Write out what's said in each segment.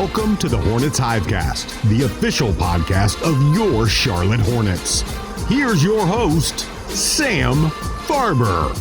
Welcome to the Hornets Hivecast, the official podcast of your Charlotte Hornets. Here's your host, Sam Farber.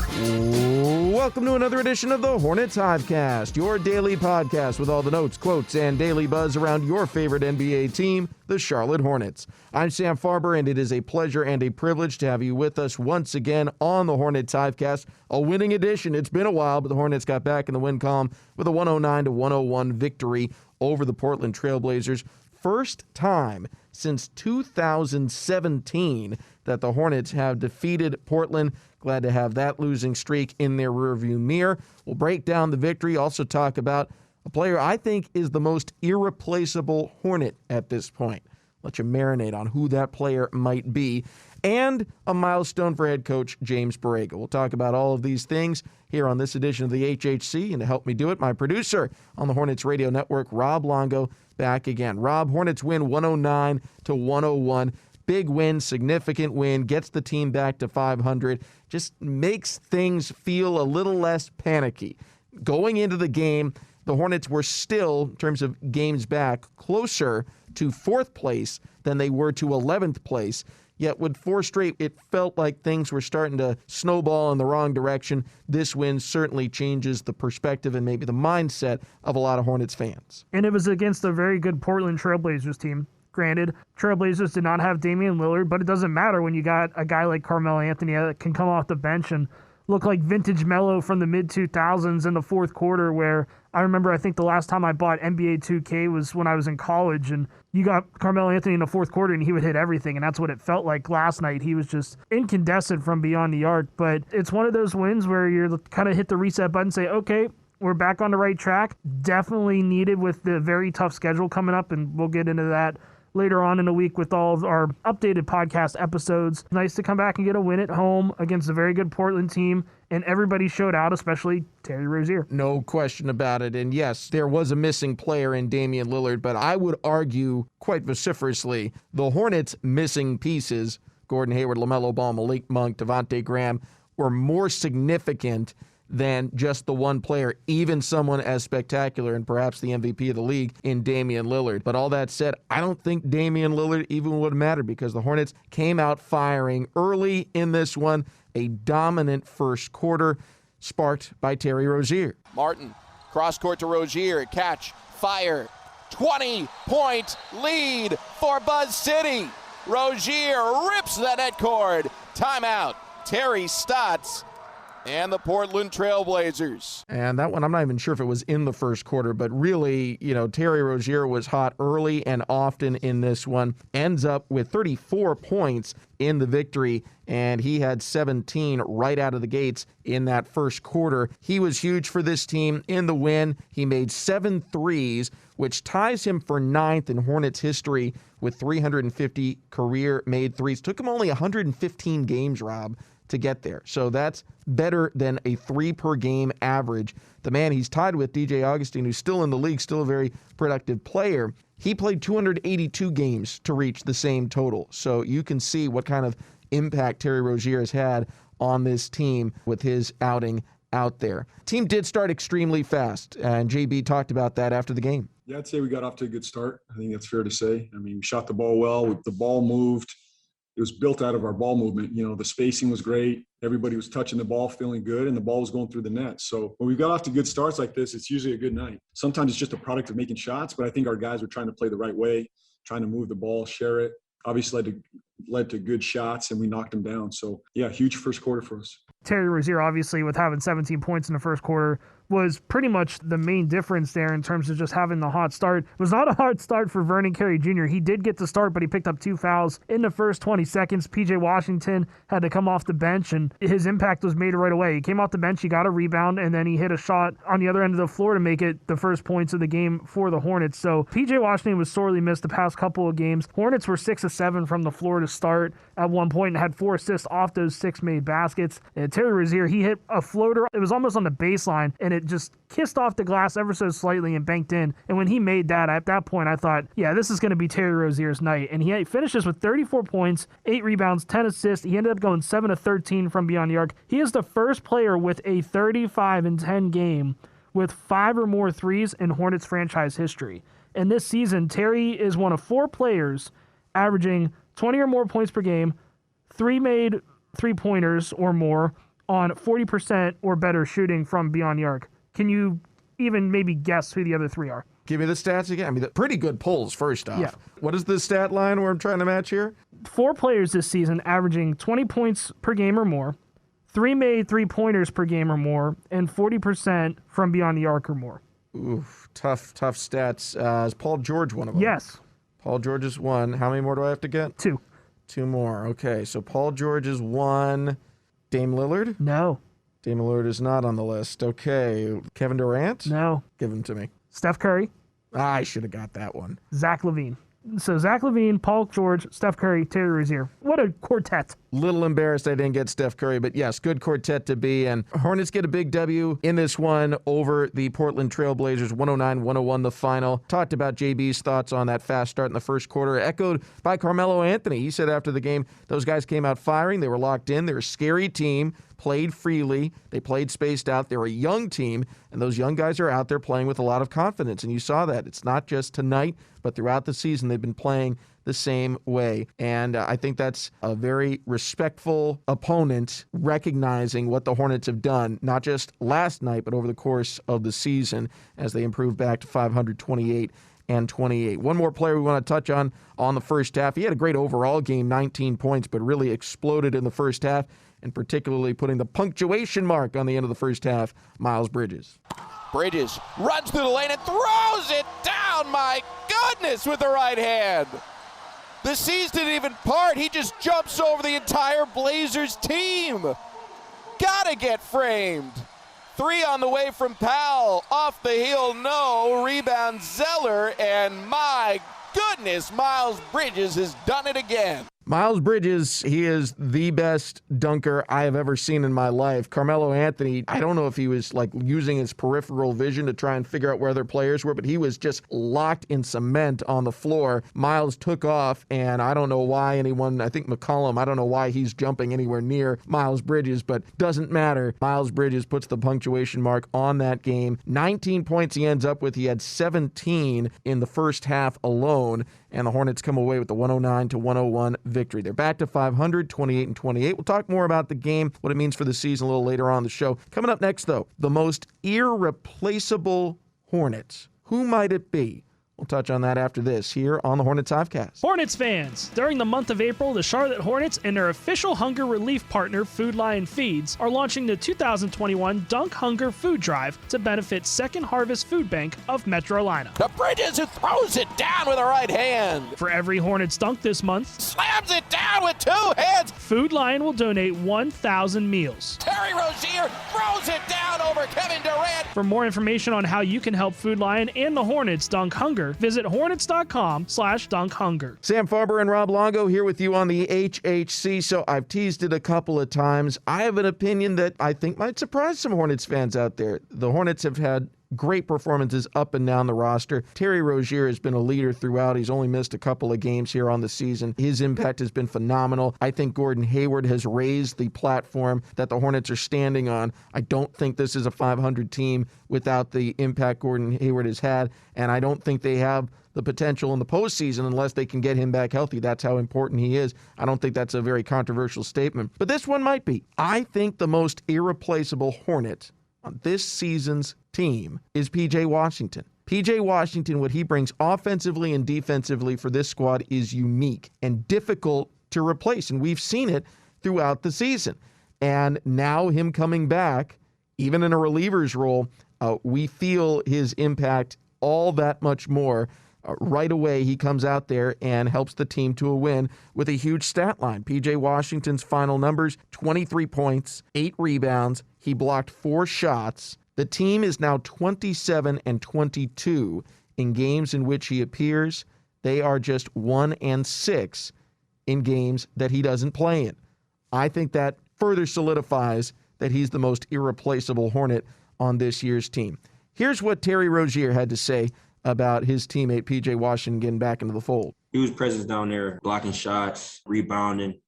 Welcome to another edition of the Hornets Hivecast, your daily podcast with all the notes, quotes, and daily buzz around your favorite NBA team, the Charlotte Hornets. I'm Sam Farber, and it is a pleasure and a privilege to have you with us once again on the Hornets Hivecast, a winning edition. It's been a while, but the Hornets got back in the win column with a 109-101 victory over the Portland Trailblazers. First time since 2017 that the Hornets have defeated Portland. Glad to have that losing streak in their rearview mirror. We'll break down the victory, also talk about a player I think is the most irreplaceable Hornet at this point. Let you marinate on who that player might be. And a milestone for head coach James Borrego. We'll talk about all of these things here on this edition of the HHC. And to help me do it, my producer on the Hornets Radio Network, Rob Longo, back again. Rob, Hornets win 109-101. Big win, significant win, gets the team back to 500, just makes things feel a little less panicky. Going into the game, the Hornets were still, in terms of games back, closer to 4th place than they were to 11th place. Yet with 4 straight, it felt like things were starting to snowball in the wrong direction. This win certainly changes the perspective and maybe the mindset of a lot of Hornets fans. And it was against a very good Portland Trailblazers team. Granted, Trailblazers did not have Damian Lillard, but it doesn't matter when you got a guy like Carmelo Anthony that can come off the bench and look like vintage Melo from the mid-2000s in the fourth quarter, where I remember I think the last time I bought NBA 2K was when I was in college, and you got Carmelo Anthony in the fourth quarter and he would hit everything, and that's what it felt like last night. He was just incandescent from beyond the arc, but it's one of those wins where you're kind of hit the reset button and say, okay, we're back on the right track. Definitely needed with the very tough schedule coming up, and we'll get into that later on in the week with all of our updated podcast episodes. Nice to come back and get a win at home against a very good Portland team, and everybody showed out, especially Terry Rozier. No question about it. And yes, there was a missing player in Damian Lillard, but I would argue quite vociferously the Hornets' missing pieces, Gordon Hayward, LaMelo Ball, Malik Monk, Devontae Graham, were more significant than just the one player, even someone as spectacular and perhaps the MVP of the league in Damian Lillard. But all that said, I don't think Damian Lillard even would matter because the Hornets came out firing early in this one, a dominant first quarter sparked by Terry Rozier. Martin, cross court to Rozier, catch, fire, 20-point lead for Buzz City. Rozier rips the net cord. Timeout, Terry Stotts and the Portland Trailblazers. And that one, I'm not even sure if it was in the first quarter, but really, Terry Rozier was hot early and often in this one. Ends up with 34 points in the victory, and he had 17 right out of the gates in that first quarter. He was huge for this team in the win. He made 7 threes, which ties him for 9th in Hornets history with 350 career-made threes. Took him only 115 games, Rob, to get there. So that's better than a 3-per-game average. The man he's tied with, DJ Augustin, who's still in the league, still a very productive player, he played 282 games to reach the same total. So you can see what kind of impact Terry Rozier has had on this team with his outing out there. Team did start extremely fast, and JB talked about that after the game. Yeah, I'd say we got off to a good start. I think that's fair to say. I mean, we shot the ball well. The ball moved. It was built out of our ball movement. The spacing was great. Everybody was touching the ball, feeling good, and the ball was going through the net. So when we got off to good starts like this, it's usually a good night. Sometimes it's just a product of making shots, but I think our guys were trying to play the right way, trying to move the ball, share it. Obviously led to good shots, and we knocked them down. So, yeah, huge first quarter for us. Terry Rozier, obviously, with having 17 points in the first quarter, was pretty much the main difference there in terms of just having the hot start. It was not a hard start for Vernon Carey Jr. He did get to start, but he picked up 2 fouls in the first 20 seconds. P.J. Washington had to come off the bench, and his impact was made right away. He came off the bench, he got a rebound, and then he hit a shot on the other end of the floor to make it the first points of the game for the Hornets. So P.J. Washington was sorely missed the past couple of games. Hornets were 6 of 7 from the floor to start at one point and had 4 assists off those 6 made baskets. And Terry Rozier, he hit a floater. It was almost on the baseline, and it just kissed off the glass ever so slightly and banked in. And when he made that, at that point, I thought, yeah, this is going to be Terry Rozier's night. And he finishes with 34 points, 8 rebounds, 10 assists. He ended up going 7 of 13 from beyond the arc. He is the first player with a 35-10 game with 5 or more threes in Hornets franchise history. And this season, Terry is one of 4 players averaging 20 or more points per game, 3 made three-pointers or more on 40% or better shooting from beyond the arc. Can you even maybe guess who the other 3 are? Give me the stats again. I mean, pretty good pulls, first off. Yeah. What is the stat line where I'm trying to match here? 4 players this season averaging 20 points per game or more, 3 made three-pointers per game or more, and 40% from beyond the arc or more. Oof, tough stats. Is Paul George one of them? Yes. Paul George is 1. How many more do I have to get? 2. 2 more. Okay, so Paul George is 1. Dame Lillard? No. Dame Lillard is not on the list. Okay, Kevin Durant? No. Give him to me. Steph Curry, I should have got that one. Zach LaVine. So Zach LaVine, Paul George, Steph Curry, Terry Rozier. What a quartet. Little embarrassed I didn't get Steph Curry, but yes, good quartet to be. And Hornets get a big W in this one over the Portland Trailblazers, 109-101 the final. Talked about JB's thoughts on that fast start in the first quarter, echoed by Carmelo Anthony. He said after the game, those guys came out firing. They were locked in. They're a scary team, played freely. They played spaced out. They're a young team, and those young guys are out there playing with a lot of confidence. And you saw that. It's not just tonight, but throughout the season, they've been playing the same way. And I think that's a very respectful opponent recognizing what the Hornets have done, not just last night, but over the course of the season as they improve back to 528 and 28. One more player we want to touch on the first half. He had a great overall game, 19 points, but really exploded in the first half, and particularly putting the punctuation mark on the end of the first half, Miles Bridges. Bridges runs through the lane and throws it down, my goodness, with the right hand. The C's didn't even part. He just jumps over the entire Blazers team. Gotta get framed. 3 on the way from Powell. Off the heel, no. Rebound Zeller, and my goodness, Miles Bridges has done it again. Miles Bridges, he is the best dunker I have ever seen in my life. Carmelo Anthony, I don't know if he was like using his peripheral vision to try and figure out where other players were, but he was just locked in cement on the floor. Miles took off, and I don't know why I think McCollum, I don't know why he's jumping anywhere near Miles Bridges, but doesn't matter. Miles Bridges puts the punctuation mark on that game. 19 points he ends up with. He had 17 in the first half alone, and the Hornets come away with the 109-101 victory. They're back to 500, 28-28. We'll talk more about the game, what it means for the season a little later on in the show. Coming up next, though, the most irreplaceable Hornets. Who might it be? We'll touch on that after this here on the Hornets Hivecast. Hornets fans, during the month of April, the Charlotte Hornets and their official hunger relief partner, Food Lion Feeds, are launching the 2021 Dunk Hunger Food Drive to benefit Second Harvest Food Bank of Metrolina. The Bridges, who throws it down with a right hand. For every Hornets dunk this month, Slams it down with 2 hands. Food Lion will donate 1,000 meals. Terry Rozier throws it down over Kevin Durant. For more information on how you can help Food Lion and the Hornets dunk hunger, visit hornets.com/dunkhunger. Sam Farber and Rob Longo here with you on the HHC. So I've teased it a couple of times. I have an opinion that I think might surprise some Hornets fans out there. The Hornets have had great performances up and down the roster. Terry Rozier has been a leader throughout. He's only missed a couple of games here on the season. His impact has been phenomenal. I think Gordon Hayward has raised the platform that the Hornets are standing on. I don't think this is a 500 team without the impact Gordon Hayward has had, and I don't think they have the potential in the postseason unless they can get him back healthy. That's how important he is. I don't think that's a very controversial statement, but this one might be. I think the most irreplaceable Hornet on this season's team is P.J. Washington. P.J. Washington, what he brings offensively and defensively for this squad is unique and difficult to replace, and we've seen it throughout the season. And now him coming back, even in a reliever's role, we feel his impact all that much more. Right away, he comes out there and helps the team to a win with a huge stat line. P.J. Washington's final numbers, 23 points, 8 rebounds. He blocked 4 shots. The team is now 27-22 in games in which he appears. They are just 1-6 in games that he doesn't play in. I think that further solidifies that he's the most irreplaceable Hornet on this year's team. Here's what Terry Rozier had to say about his teammate P.J. Washington getting back into the fold. Huge presence down there, blocking shots, rebounding,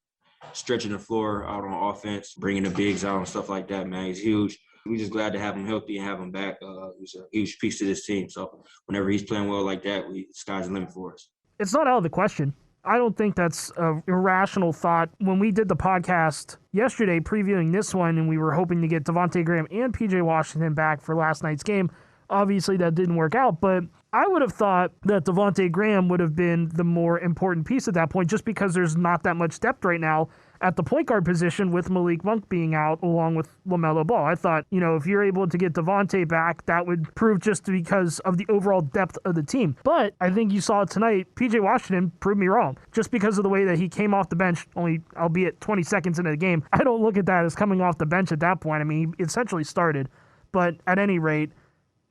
stretching the floor out on offense, bringing the bigs out and stuff like that, man. He's huge. we're just glad to have him healthy and have him back. He's a huge piece to this team. So whenever he's playing well like that, the sky's the limit for us. It's not out of the question. I don't think that's an irrational thought. When we did the podcast yesterday previewing this one and we were hoping to get Devontae Graham and PJ Washington back for last night's game, obviously that didn't work out, but I would have thought that Devontae Graham would have been the more important piece at that point just because there's not that much depth right now at the point guard position with Malik Monk being out along with LaMelo Ball. I thought, if you're able to get Devontae back, that would prove just because of the overall depth of the team. But I think you saw tonight, PJ Washington proved me wrong. Just because of the way that he came off the bench, only albeit 20 seconds into the game, I don't look at that as coming off the bench at that point. I mean, he essentially started. But at any rate,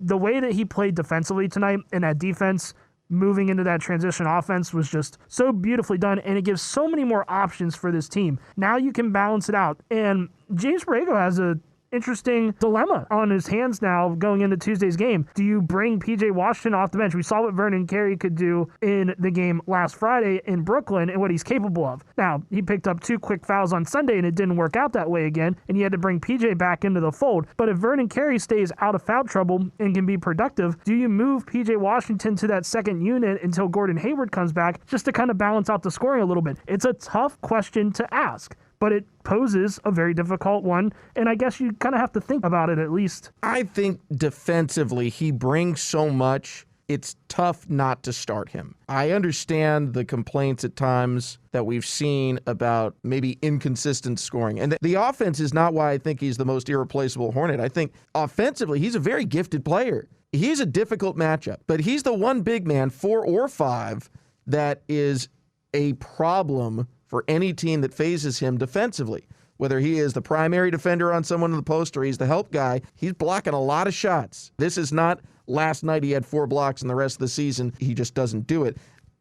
the way that he played defensively tonight and that defense moving into that transition offense was just so beautifully done, and it gives so many more options for this team. Now you can balance it out. And James Borrego has a interesting dilemma on his hands now going into Tuesday's game. Do you bring PJ Washington off the bench? We saw what Vernon Carey could do in the game last Friday in Brooklyn and what he's capable of. Now, he picked up 2 quick fouls on Sunday and it didn't work out that way again, and he had to bring PJ back into the fold. But if Vernon Carey stays out of foul trouble and can be productive, do you move PJ Washington to that second unit until Gordon Hayward comes back just to kind of balance out the scoring a little bit? It's a tough question to ask, but it poses a very difficult one, and I guess you kind of have to think about it at least. I think defensively he brings so much, it's tough not to start him. I understand the complaints at times that we've seen about maybe inconsistent scoring, and the offense is not why I think he's the most irreplaceable Hornet. I think offensively he's a very gifted player. He's a difficult matchup, but he's the one big man, 4 or 5, that is a problem for any team that phases him defensively. Whether he is the primary defender on someone in the post or he's the help guy, he's blocking a lot of shots. This is not last night he had 4 blocks and the rest of the season he just doesn't do it.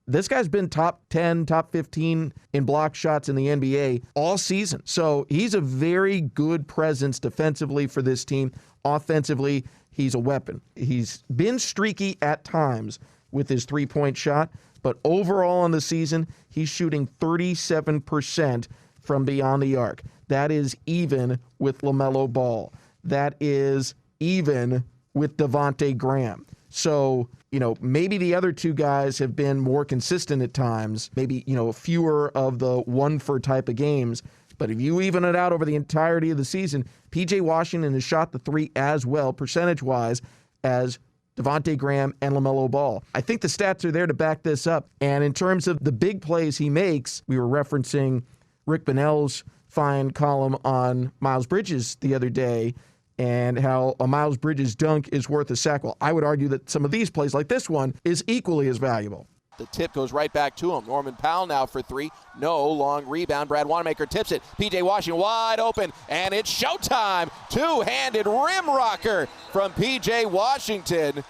This guy's been top 10, top 15 in block shots in the NBA all season. So he's a very good presence defensively for this team. Offensively, he's a weapon. He's been streaky at times with his 3-point shot, but overall on the season, he's shooting 37% from beyond the arc. That is even with LaMelo Ball. That is even with Devontae Graham. So, maybe the other 2 guys have been more consistent at times, maybe, fewer of the 1-for type of games. But if you even it out over the entirety of the season, PJ Washington has shot the 3 as well, percentage-wise, as Devontae Graham and LaMelo Ball. I think the stats are there to back this up. And in terms of the big plays he makes, we were referencing Rick Bonnell's fine column on Miles Bridges the other day and how a Miles Bridges dunk is worth a sack. Well, I would argue that some of these plays like this one is equally as valuable. The tip goes right back to him. Norman Powell now for 3. No, long rebound. Brad Wanamaker tips it. P.J. Washington wide open, and it's showtime. 2-handed rim rocker from P.J. Washington.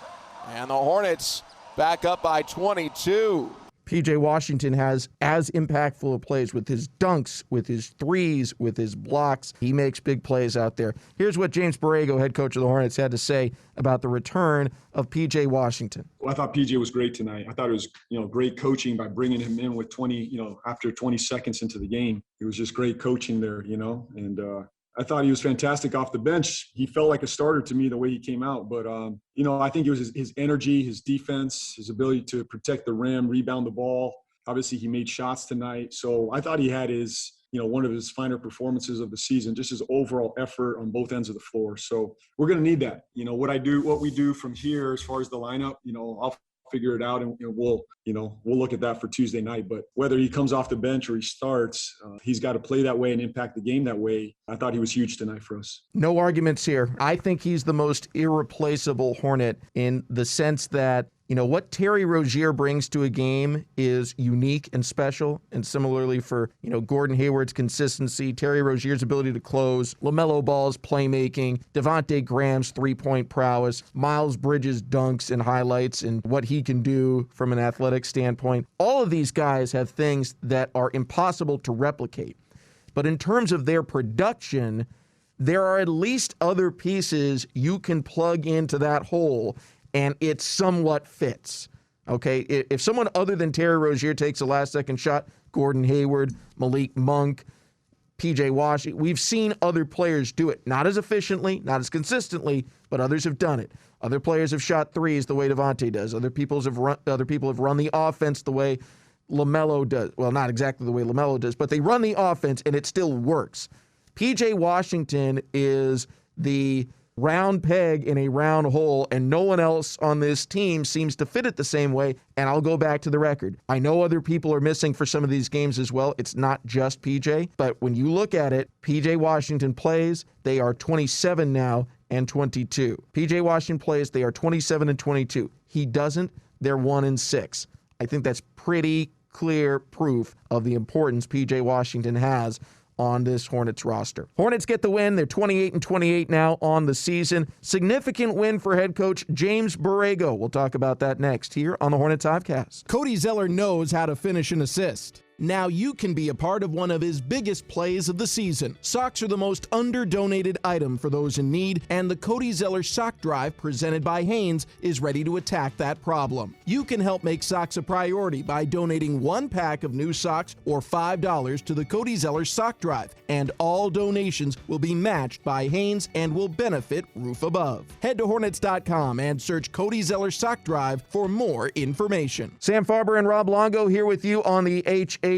And the Hornets back up by 22. P.J. Washington has as impactful of plays with his dunks, with his threes, with his blocks. He makes big plays out there. Here's what James Borrego, head coach of the Hornets, had to say about the return of P.J. Washington. Well, I thought P.J. was great tonight. I thought it was, great coaching by bringing him in with 20, after 20 seconds into the game. It was just great coaching there, and I thought he was fantastic off the bench. He felt like a starter to me the way he came out. But, I think it was his energy, his defense, his ability to protect the rim, rebound the ball. Obviously, he made shots tonight. So I thought he had his, one of his finer performances of the season, just his overall effort on both ends of the floor. So we're going to need that. What we do from here as far as the lineup, I'll figure it out, and we'll look at that for Tuesday night. But whether he comes off the bench or he starts, he's got to play that way and impact the game that way. I thought he was huge tonight for us. No arguments here. I think he's the most irreplaceable Hornet in the sense that what Terry Rozier brings to a game is unique and special. And similarly for, Gordon Hayward's consistency, Terry Rozier's ability to close, LaMelo Ball's playmaking, Devontae Graham's 3-point prowess, Miles Bridges' dunks and highlights and what he can do from an athletic standpoint. All of these guys have things that are impossible to replicate. But in terms of their production, there are at least other pieces you can plug into that hole and it somewhat fits, okay? If someone other than Terry Rozier takes a last-second shot, Gordon Hayward, Malik Monk, P.J. Washington. We've seen other players do it, not as efficiently, not as consistently, but others have done it. Other players have shot threes the way Devontae does. Other people have run the offense the way LaMelo does. Well, not exactly the way LaMelo does, but they run the offense and it still works. P.J. Washington is the round peg in a round hole, and no one else on this team seems to fit it the same way. And I'll go back to the record. I know other people are missing for some of these games as well. It's not just PJ, but when you look at it, PJ Washington plays, they are 27 now and 22. PJ Washington plays, they are 27 and 22. He doesn't, they're 1-6. I think that's pretty clear proof of the importance PJ Washington has on this Hornets roster. Hornets get the win. They're 28 and 28 now on the season. Significant win for head coach James Borrego. We'll talk about that next here on the Hornets Hivecast. Cody Zeller knows how to finish an assist. Now you can be a part of one of his biggest plays of the season. Socks are the most under-donated item for those in need, and the Cody Zeller Sock Drive, presented by Hanes, is ready to attack that problem. You can help make socks a priority by donating 1 pack of new socks or $5 to the Cody Zeller Sock Drive, and all donations will be matched by Hanes and will benefit Roof Above. Head to Hornets.com and search Cody Zeller Sock Drive for more information. Sam Farber and Rob Longo here with you on the HHC.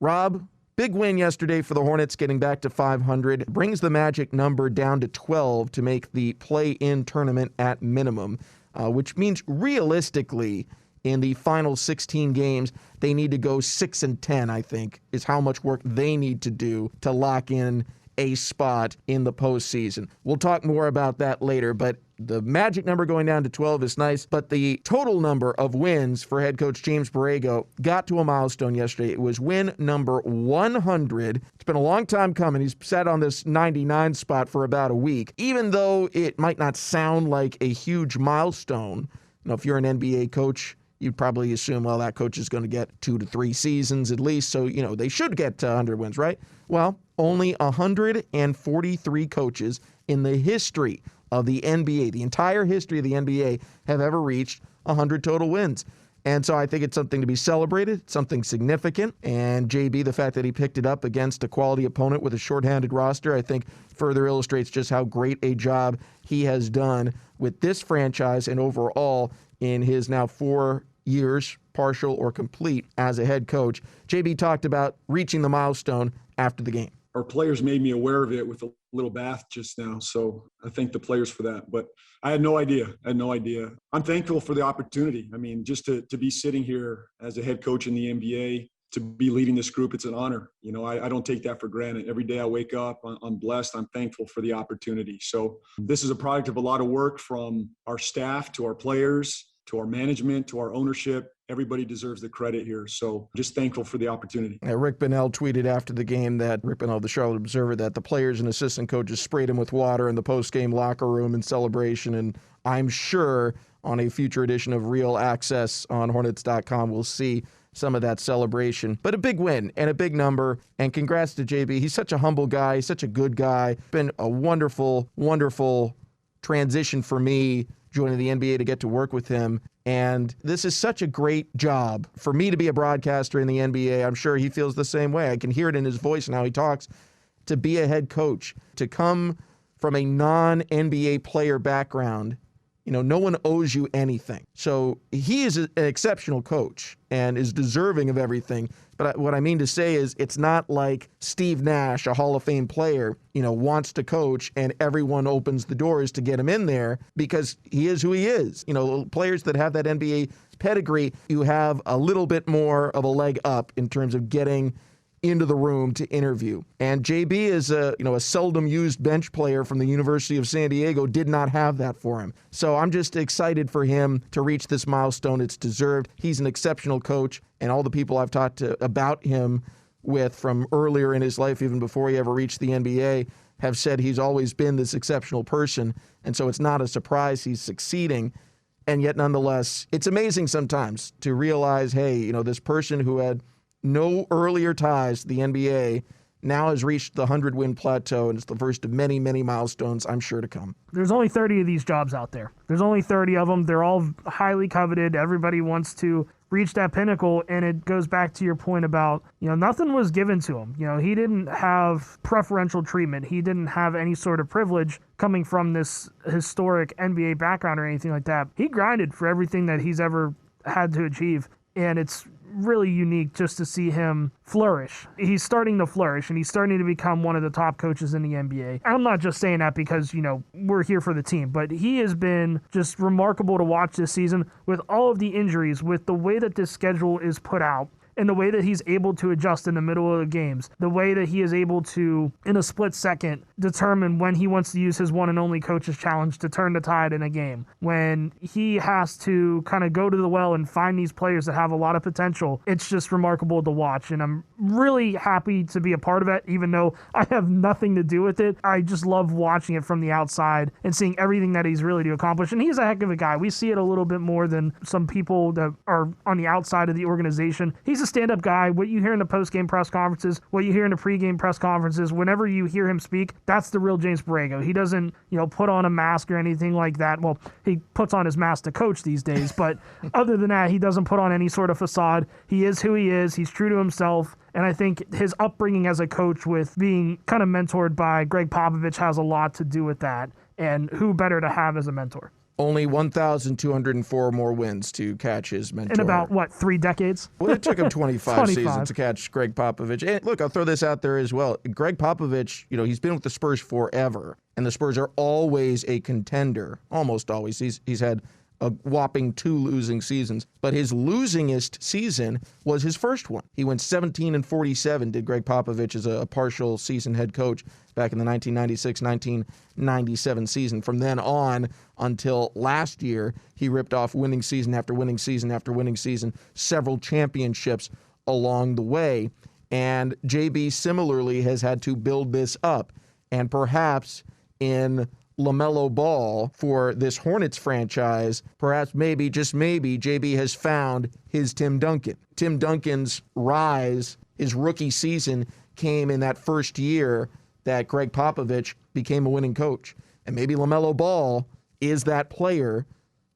Rob, big win yesterday for the Hornets, getting back to 500. Brings the magic number down to 12 to make the play-in tournament at minimum, which means realistically in the final 16 games, they need to go 6-10, I think, is how much work they need to do to lock in a spot in the postseason. We'll talk more about that later, but the magic number going down to 12 is nice, but the total number of wins for head coach James Borrego got to a milestone yesterday. It was win number 100. It's been a long time coming. He's sat on this 99 spot for about a week. Even though it might not sound like a huge milestone, if you're an NBA coach, you'd probably assume, well, that coach is going to get 2 to 3 seasons at least, so, they should get to 100 wins, right? Well, only 143 coaches in the history of the NBA, the entire history of the NBA, have ever reached 100 total wins. And so I think it's something to be celebrated, something significant. And JB, the fact that he picked it up against a quality opponent with a shorthanded roster, I think further illustrates just how great a job he has done with this franchise and overall in his now 4 years, partial or complete, as a head coach. JB talked about reaching the milestone after the game. Our players made me aware of it with a little bath just now, so I thank the players for that. But I had no idea. I'm thankful for the opportunity. I mean, just to be sitting here as a head coach in the NBA, to be leading this group, it's an honor. I don't take that for granted. Every day I wake up, I'm blessed. I'm thankful for the opportunity. So this is a product of a lot of work from our staff to our players, to our management, to our ownership. Everybody deserves the credit here. So just thankful for the opportunity. Rick Bonnell tweeted after the game that Rick Bonnell of the Charlotte Observer that the players and assistant coaches sprayed him with water in the post-game locker room in celebration. And I'm sure on a future edition of Real Access on Hornets.com, we'll see some of that celebration. But a big win and a big number. And congrats to JB. He's such a humble guy. He's such a good guy. Been a wonderful, wonderful transition for me joining the NBA to get to work with him. And this is such a great job for me to be a broadcaster in the NBA. I'm sure he feels the same way. I can hear it in his voice and how he talks. To be a head coach, to come from a non-NBA player background, no one owes you anything. So he is an exceptional coach and is deserving of everything. But what I mean to say is it's not like Steve Nash, a Hall of Fame player, wants to coach and everyone opens the doors to get him in there because he is who he is. Players that have that NBA pedigree, you have a little bit more of a leg up in terms of getting into the room to interview. And JB is a seldom used bench player from the University of San Diego, did not have that for him. So I'm just excited for him to reach this milestone. It's deserved. He's an exceptional coach, and all the people I've talked to about him with from earlier in his life, even before he ever reached the NBA, have said he's always been this exceptional person. And so it's not a surprise he's succeeding. And yet nonetheless, it's amazing sometimes to realize, hey, this person who had no earlier ties to the NBA now has reached the 100-win plateau, and it's the first of many, many milestones I'm sure to come. There's only 30 of these jobs out there. There's only 30 of them. They're all highly coveted. Everybody wants to reached that pinnacle, and it goes back to your point about, nothing was given to him. He didn't have preferential treatment. He didn't have any sort of privilege coming from this historic NBA background or anything like that. He grinded for everything that he's ever had to achieve, and it's really unique just to see him flourish. He's starting to flourish, and he's starting to become one of the top coaches in the NBA. I'm not just saying that because, we're here for the team, but he has been just remarkable to watch this season with all of the injuries, with the way that this schedule is put out, and the way that he's able to adjust in the middle of the games, the way that he is able to, in a split second, determine when he wants to use his one and only coach's challenge to turn the tide in a game, when he has to kind of go to the well and find these players that have a lot of potential. It's just remarkable to watch, and I'm really happy to be a part of it, even though I have nothing to do with it. I just love watching it from the outside and seeing everything that he's really to accomplish, and he's a heck of a guy. We see it a little bit more than some people that are on the outside of the organization. He's a stand-up guy. What you hear in the post-game press conferences, what you hear in the pre-game press conferences, whenever you hear him speak, that's the real James Borrego. He doesn't, put on a mask or anything like that. Well, he puts on his mask to coach these days, but other than that, he doesn't put on any sort of facade. He is who he is. He's true to himself. And I think his upbringing as a coach with being kind of mentored by Greg Popovich has a lot to do with that. And who better to have as a mentor? Only 1,204 more wins to catch his mentor. In about, 3 decades? Well, it took him 25 seasons to catch Greg Popovich. And look, I'll throw this out there as well. Greg Popovich, he's been with the Spurs forever, and the Spurs are always a contender, almost always. He's had a whopping 2 losing seasons, but his losingest season was his first one. He went 17-47, did Greg Popovich as a partial season head coach back in the 1996-1997 season. From then on until last year, he ripped off winning season after winning season after winning season, several championships along the way. And JB similarly has had to build this up. And perhaps in LaMelo Ball for this Hornets franchise, perhaps maybe, just maybe, JB has found his Tim Duncan. Tim Duncan's rise, his rookie season, came in that first year that Greg Popovich became a winning coach. And maybe LaMelo Ball is that player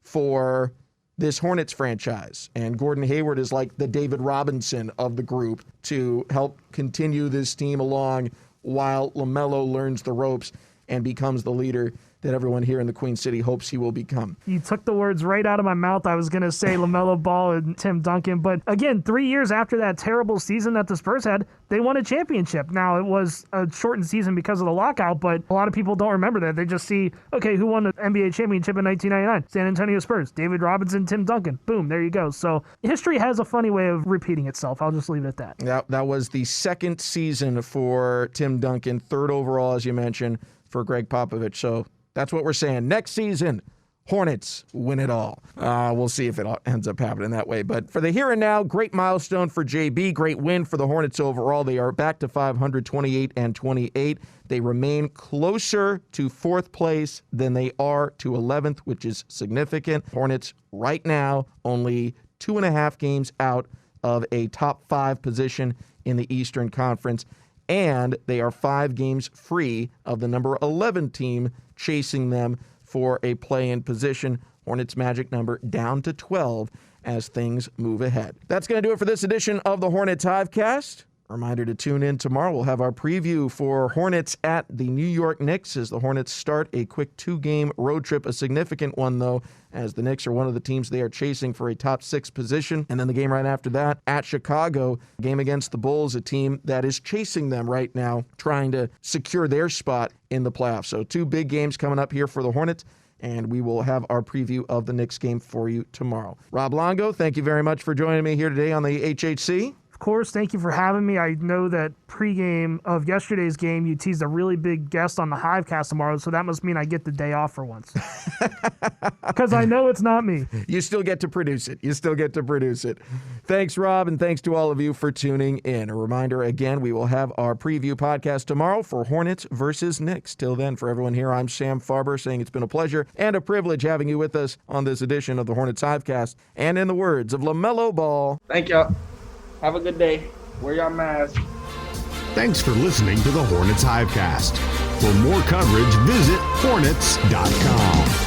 for this Hornets franchise. And Gordon Hayward is like the David Robinson of the group to help continue this team along while LaMelo learns the ropes and becomes the leader that everyone here in the Queen City hopes he will become. You took the words right out of my mouth. I was going to say LaMelo Ball and Tim Duncan. But again, 3 years after that terrible season that the Spurs had, they won a championship. Now, it was a shortened season because of the lockout, but a lot of people don't remember that. They just see, okay, who won the NBA championship in 1999? San Antonio Spurs. David Robinson, Tim Duncan. Boom, there you go. So history has a funny way of repeating itself. I'll just leave it at that. That was the second season for Tim Duncan, 3rd overall, as you mentioned, for Greg Popovich. So that's what we're saying. Next season, Hornets win it all. We'll see if it ends up happening that way. But for the here and now, great milestone for JB. Great win for the Hornets overall. They are back to 500, 28-28. They remain closer to 4th place than they are to 11th, which is significant. Hornets right now only 2.5 games out of a top 5 position in the Eastern Conference. And they are 5 games free of the number 11 team chasing them for a play-in position. Hornets' magic number down to 12 as things move ahead. That's going to do it for this edition of the Hornets Hivecast. Reminder to tune in tomorrow. We'll have our preview for Hornets at the New York Knicks as the Hornets start a quick 2-game road trip, a significant one, though, as the Knicks are one of the teams they are chasing for a top 6 position. And then the game right after that at Chicago, game against the Bulls, a team that is chasing them right now, trying to secure their spot in the playoffs. So 2 big games coming up here for the Hornets, and we will have our preview of the Knicks game for you tomorrow. Rob Longo, thank you very much for joining me here today on the HHC. Of course, thank you for having me. I know that pregame of yesterday's game, you teased a really big guest on the Hivecast tomorrow, so that must mean I get the day off for once. Because I know it's not me. You still get to produce it. Thanks, Rob, and thanks to all of you for tuning in. A reminder, again, we will have our preview podcast tomorrow for Hornets versus Knicks. Till then, for everyone here, I'm Sam Farber, saying it's been a pleasure and a privilege having you with us on this edition of the Hornets Hivecast. And in the words of LaMelo Ball, thank y'all. Have a good day. Wear your mask. Thanks for listening to the Hornets Hivecast. For more coverage, visit Hornets.com.